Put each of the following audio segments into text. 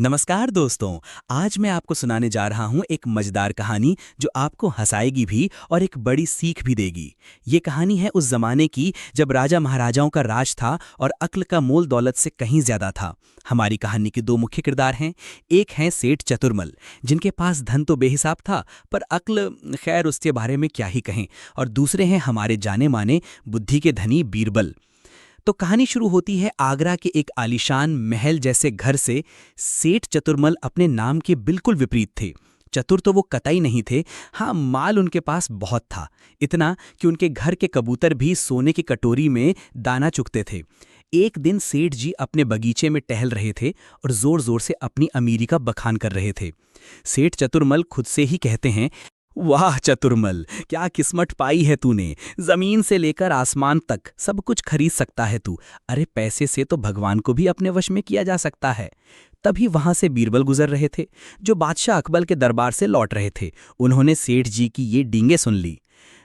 नमस्कार दोस्तों। आज मैं आपको सुनाने जा रहा हूं एक मजेदार कहानी जो आपको हंसाएगी भी और एक बड़ी सीख भी देगी। ये कहानी है उस जमाने की जब राजा महाराजाओं का राज था और अक्ल का मोल दौलत से कहीं ज्यादा था। हमारी कहानी के दो मुख्य किरदार हैं। एक हैं सेठ चतुरमल, जिनके पास धन तो बेहिसाब था, पर अक्ल, खैर उसके बारे में क्या ही कहें। और दूसरे हैं हमारे जाने माने बुद्धि के धनी बीरबल। तो कहानी शुरू होती है आगरा के एक आलीशान महल जैसे घर से। सेठ चतुरमल अपने नाम के बिल्कुल विपरीत थे। चतुर तो वो कतई नहीं थे, हाँ माल उनके पास बहुत था, इतना कि उनके घर के कबूतर भी सोने की कटोरी में दाना चुगते थे। एक दिन सेठ जी अपने बगीचे में टहल रहे थे और जोर जोर से अपनी अमीरी का बखान कर रहे थे। सेठ चतुरमल खुद से ही कहते हैं, वाह चतुरमल, क्या किस्मत पाई है तूने। जमीन से लेकर आसमान तक सब कुछ खरीद सकता है तू। अरे पैसे से तो भगवान को भी अपने वश में किया जा सकता है। तभी वहां से बीरबल गुजर रहे थे, जो बादशाह अकबर के दरबार से लौट रहे थे। उन्होंने सेठ जी की ये डींगे सुन ली।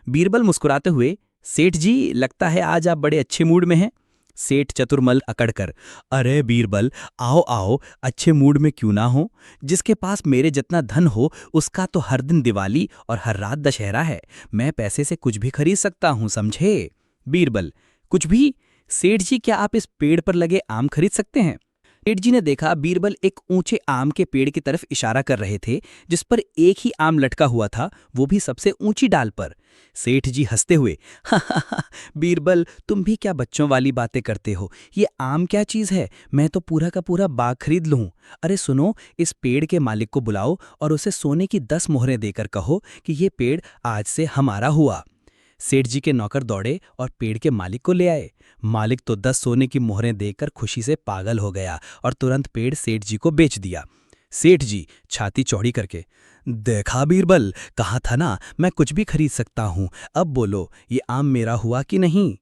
बीरबल मुस्कुराते हुए, सेठ जी लगता है आज आप बड़े अच्छे मूड में हैं। सेठ चतुरमल अकड़कर, अरे बीरबल, आओ आओ, अच्छे मूड में क्यों ना हो। जिसके पास मेरे जितना धन हो उसका तो हर दिन दिवाली और हर रात दशहरा है। मैं पैसे से कुछ भी खरीद सकता हूं, समझे। बीरबल, कुछ भी? सेठ जी, क्या आप इस पेड़ पर लगे आम खरीद सकते हैं? सेठ जी ने देखा बीरबल एक ऊंचे आम के पेड़ की तरफ इशारा कर रहे थे, जिस पर एक ही आम लटका हुआ था, वो भी सबसे ऊंची डाल पर। सेठ जी हंसते हुए, हा, बीरबल, तुम भी क्या बच्चों वाली बातें करते हो। ये आम क्या चीज है, मैं तो पूरा का पूरा बाग खरीद लूं। अरे सुनो, इस पेड़ के मालिक को बुलाओ और उसे सोने की 10 मोहरें देकर कहो कि ये पेड़ आज से हमारा हुआ। सेठ जी के नौकर दौड़े और पेड़ के मालिक को ले आए। मालिक तो 10 सोने की मोहरें देकर खुशी से पागल हो गया और तुरंत पेड़ सेठ जी को बेच दिया। सेठ जी छाती चौड़ी करके, देखा बीरबल, कहा था ना मैं कुछ भी खरीद सकता हूं। अब बोलो, ये आम मेरा हुआ कि नहीं?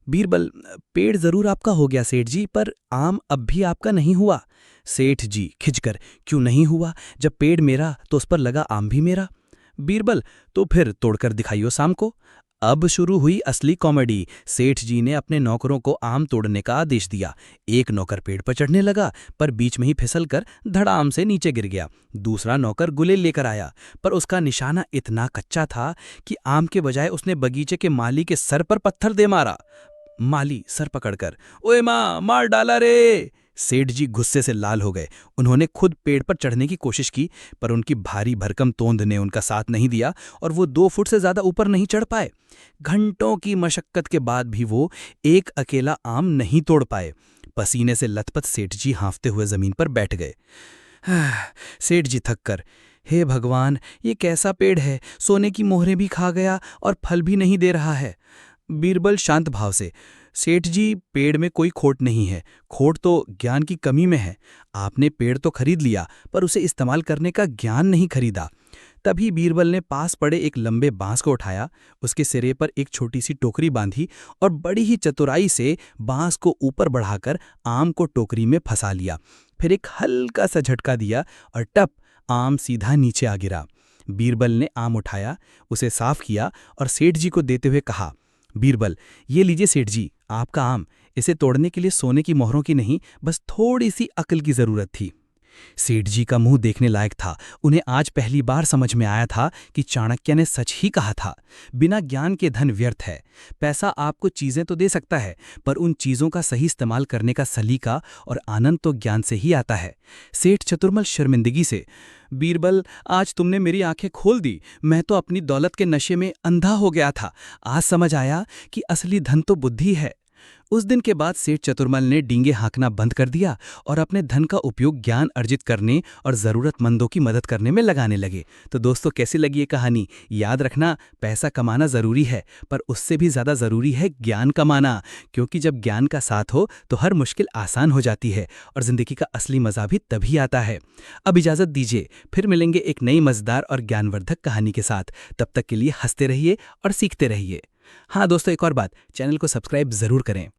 बीरबल, पेड़ जरूर आपका हो गया सेठ जी, पर आम अब भी आपका नहीं हुआ। सेठ जी खिंचकर, क्यों नहीं हुआ? जब पेड़ मेरा तो उस पर लगा आम भी मेरा। बीरबल, तो फिर तोड़कर दिखाइयो शाम को। अब शुरू हुई असली कॉमेडी। सेठ जी ने अपने नौकरों को आम तोड़ने का आदेश दिया। एक नौकर पेड़ पर चढ़ने लगा, पर बीच में ही फिसलकर धड़ाम से नीचे गिर गया। दूसरा नौकर गुलेल लेकर आया, पर उसका निशाना इतना कच्चा था कि आम के बजाय उसने बगीचे के माली के सर पर पत्थर दे मारा। माली सर पकड़कर, ओए माँ, मार डाला रे। सेठ जी गुस्से से लाल हो गए। उन्होंने खुद पेड़ पर चढ़ने की कोशिश की, पर उनकी भारी भरकम तोंद ने उनका साथ नहीं दिया और वो 2 फुट से ज्यादा ऊपर नहीं चढ़ पाए। घंटों की मशक्कत के बाद भी वो एक अकेला आम नहीं तोड़ पाए। पसीने से लथपथ सेठ जी हांफते हुए जमीन पर बैठ गए। सेठ जी थक कर, हे भगवान, ये कैसा पेड़ है, सोने की मोहरें भी खा गया और फल भी नहीं दे रहा है। बीरबल शांत भाव से, सेठ जी, पेड़ में कोई खोट नहीं है, खोट तो ज्ञान की कमी में है। आपने पेड़ तो खरीद लिया, पर उसे इस्तेमाल करने का ज्ञान नहीं खरीदा। तभी बीरबल ने पास पड़े एक लंबे बांस को उठाया, उसके सिरे पर एक छोटी सी टोकरी बांधी और बड़ी ही चतुराई से बांस को ऊपर बढ़ाकर आम को टोकरी में फंसा लिया। फिर एक हल्का सा झटका दिया और टप, आम सीधा नीचे आ गिरा। बीरबल ने आम उठाया, उसे साफ किया और सेठ जी को देते हुए कहा, बीरबल, ये लीजिए सेठ जी, आपका आम। इसे तोड़ने के लिए सोने की मोहरों की नहीं, बस थोड़ी सी अक्ल की जरूरत थी। सेठ जी का मुंह देखने लायक था। उन्हें आज पहली बार समझ में आया था कि चाणक्य ने सच ही कहा था, बिना ज्ञान के धन व्यर्थ है। पैसा आपको चीजें तो दे सकता है, पर उन चीजों का सही इस्तेमाल करने का सलीका और आनंद तो ज्ञान से ही आता है। सेठ चतुरमल शर्मिंदगी से, बीरबल, आज तुमने मेरी आंखें खोल दी। मैं तो अपनी दौलत के नशे में अंधा हो गया था। आज समझ आया कि असली धन तो बुद्धि है। उस दिन के बाद सेठ चतुरमल ने डींगे हाँकना बंद कर दिया और अपने धन का उपयोग ज्ञान अर्जित करने और जरूरतमंदों की मदद करने में लगाने लगे। तो दोस्तों, कैसी लगी ये कहानी? याद रखना, पैसा कमाना जरूरी है, पर उससे भी ज्यादा जरूरी है ज्ञान कमाना, क्योंकि जब ज्ञान का साथ हो तो हर मुश्किल आसान हो जाती है और जिंदगी का असली मजा भी तभी आता है। अब इजाजत दीजिए, फिर मिलेंगे एक नई मजेदार और ज्ञानवर्धक कहानी के साथ। तब तक के लिए हंसते रहिए और सीखते रहिए। हाँ दोस्तों, एक और बात, चैनल को सब्सक्राइब जरूर करें।